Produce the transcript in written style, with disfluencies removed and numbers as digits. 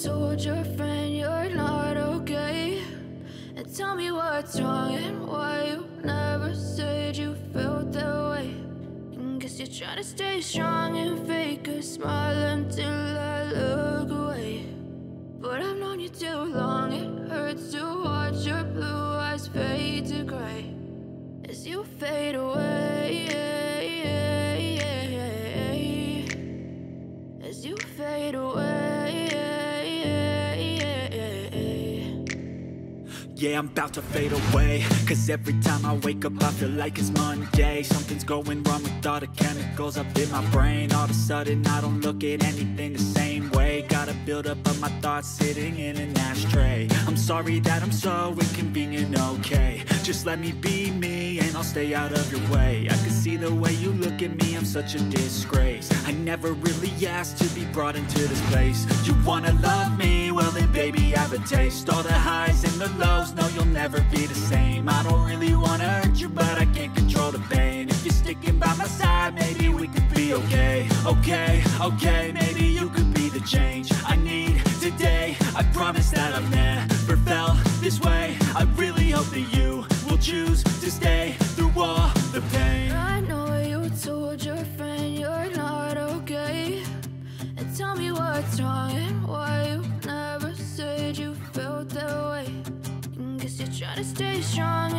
told your friend you're not okay, and tell me what's wrong and why you never said you felt that way. And guess you're trying to stay strong and fake a smile until I look away. But I've known you too long, it hurts to watch your blue eyes fade to gray as you fade away, as you fade away. Yeah, I'm about to fade away, cause every time I wake up I feel like it's Monday. Something's going wrong with all the chemicals up in my brain. All of a sudden I don't look at anything the same way. Gotta build up of my thoughts sitting in an ashtray. I'm sorry that I'm so inconvenient, okay. Just let me be me and I'll stay out of your way. I can see the way you look at me, I'm such a disgrace. I never really asked to be brought into this place. You wanna love me? Well then baby, have a taste. All the highs and the lows, no, you'll never be the same. I don't really wanna hurt you, but I can't control the pain. If you're sticking by my side, maybe we could be okay. Okay, maybe you could be the change I need today. I promise that I've never felt this way. I really hope that you will choose to stay through all the pain. I know you told your friend you're not okay, and tell me what's wrong and why you never said you felt that way. And guess you're trying to stay strong